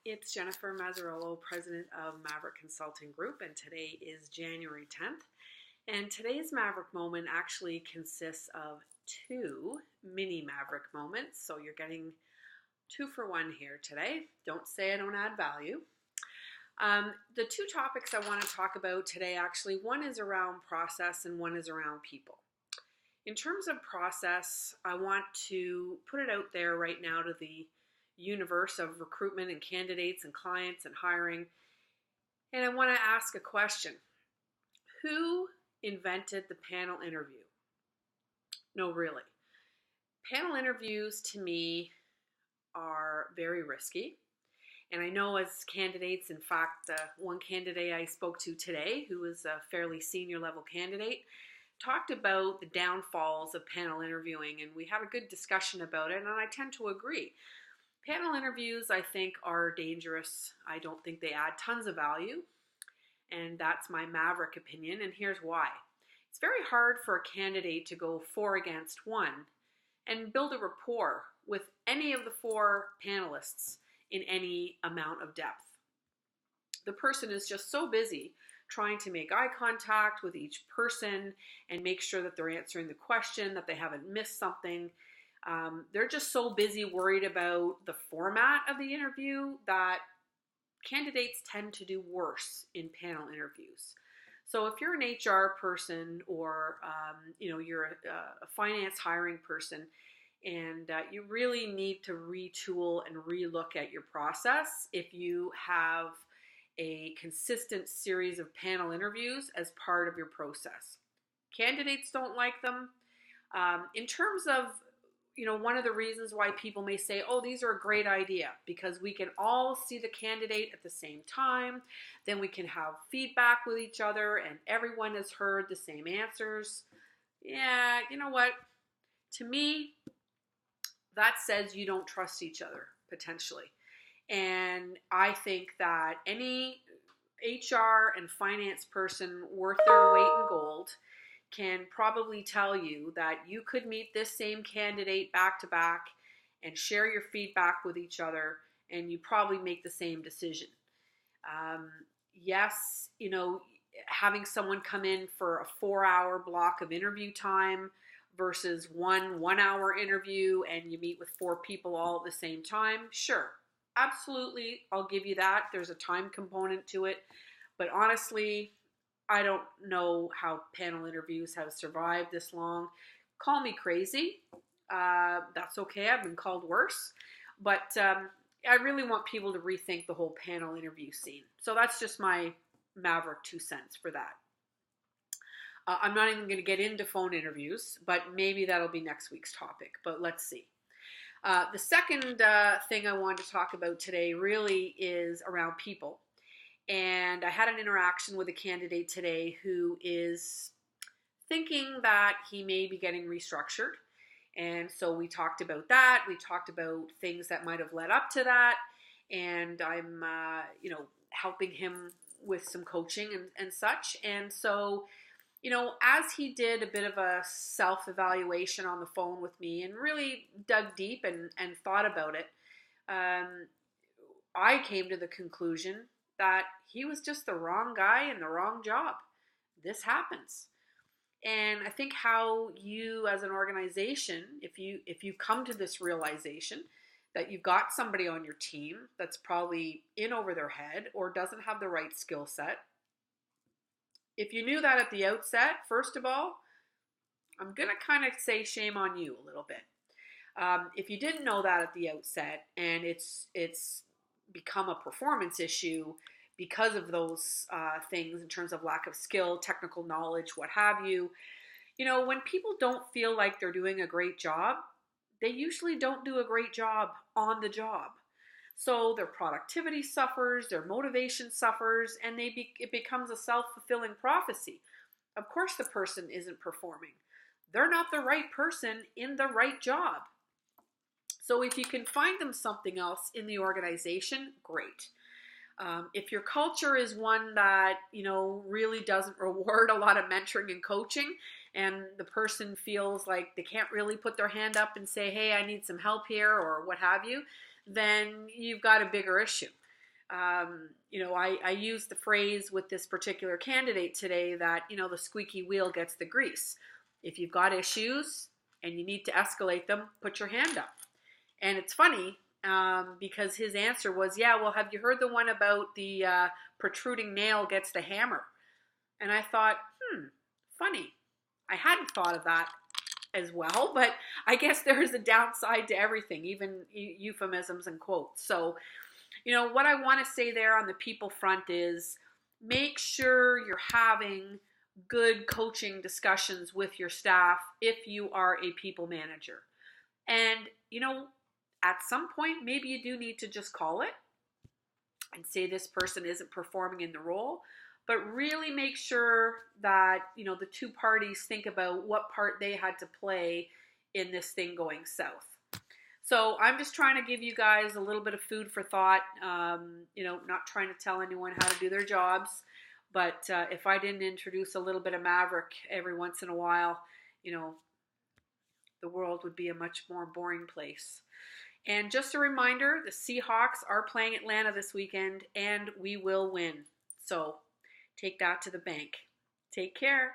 It's Jennifer Mazzarello, president of Maverick Consulting Group, and today is January 10th. And today's Maverick Moment actually consists of two mini Maverick Moments, so you're getting 2 for 1 here today. Don't say I don't add value. The two topics I want to talk about today, actually, one is around process and one is around people. In terms of process, I want to put it out there right now to the universe of recruitment and candidates and clients and hiring. And I want to ask a question. Who invented the panel interview? No, really. Panel interviews to me are very risky. And I know as candidates, in fact, one candidate I spoke to today, who was a fairly senior level candidate, talked about the downfalls of panel interviewing, and we had a good discussion about it, and I tend to agree. Panel interviews, I think, are dangerous. I don't think they add tons of value, and that's my Maverick opinion, and here's why. It's very hard for a candidate to go 4 against 1 and build a rapport with any of the 4 panelists in any amount of depth. The person is just so busy trying to make eye contact with each person and make sure that they're answering the question, that they haven't missed something. They're just so busy worried about the format of the interview that candidates tend to do worse in panel interviews. So if you're an HR person or you're a finance hiring person and you really need to retool and relook at your process if you have a consistent series of panel interviews as part of your process. Candidates don't like them. In terms of one of the reasons why people may say, oh, these are a great idea because we can all see the candidate at the same time. Then we can have feedback with each other and everyone has heard the same answers. Yeah, you know what? To me, that says you don't trust each other, potentially. And I think that any HR and finance person worth their weight in gold can probably tell you that you could meet this same candidate back to back and share your feedback with each other and you probably make the same decision. Yes, having someone come in for a 4-hour block of interview time versus one 1-hour interview and you meet with 4 people all at the same time, sure, absolutely, I'll give you that. There's a time component to it, but honestly, I don't know how panel interviews have survived this long. Call me crazy. That's okay. I've been called worse. But I really want people to rethink the whole panel interview scene. So that's just my Maverick 2 cents for that. I'm not even going to get into phone interviews, but maybe that'll be next week's topic. But let's see. The second thing I wanted to talk about today really is around people. And I had an interaction with a candidate today who is thinking that he may be getting restructured. And so we talked about that. We talked about things that might have led up to that. And I'm, helping him with some coaching and such. And so, as he did a bit of a self-evaluation on the phone with me and really dug deep and thought about it, I came to the conclusion that he was just the wrong guy in the wrong job. This happens. And I think how you as an organization, if you come to this realization that you've got somebody on your team that's probably in over their head or doesn't have the right skill set, if you knew that at the outset, first of all, I'm going to kind of say shame on you a little bit. If you didn't know that at the outset and it's become a performance issue because of those things in terms of lack of skill, technical knowledge, what have you. When people don't feel like they're doing a great job, they usually don't do a great job on the job. So their productivity suffers, their motivation suffers, and it becomes a self-fulfilling prophecy. Of course the person isn't performing. They're not the right person in the right job. So if you can find them something else in the organization, great. If your culture is one that, really doesn't reward a lot of mentoring and coaching, and the person feels like they can't really put their hand up and say, hey, I need some help here or what have you, then you've got a bigger issue. I used the phrase with this particular candidate today that, the squeaky wheel gets the grease. If you've got issues and you need to escalate them, put your hand up. And it's funny because his answer was, yeah, well, have you heard the one about the protruding nail gets the hammer? And I thought, funny. I hadn't thought of that as well, but I guess there is a downside to everything, even euphemisms and quotes. So, what I want to say there on the people front is make sure you're having good coaching discussions with your staff if you are a people manager. And, at some point, maybe you do need to just call it and say this person isn't performing in the role, but really make sure that, the two parties think about what part they had to play in this thing going south. So I'm just trying to give you guys a little bit of food for thought, not trying to tell anyone how to do their jobs, but if I didn't introduce a little bit of Maverick every once in a while, the world would be a much more boring place. And just a reminder, the Seahawks are playing Atlanta this weekend, and we will win. So take that to the bank. Take care.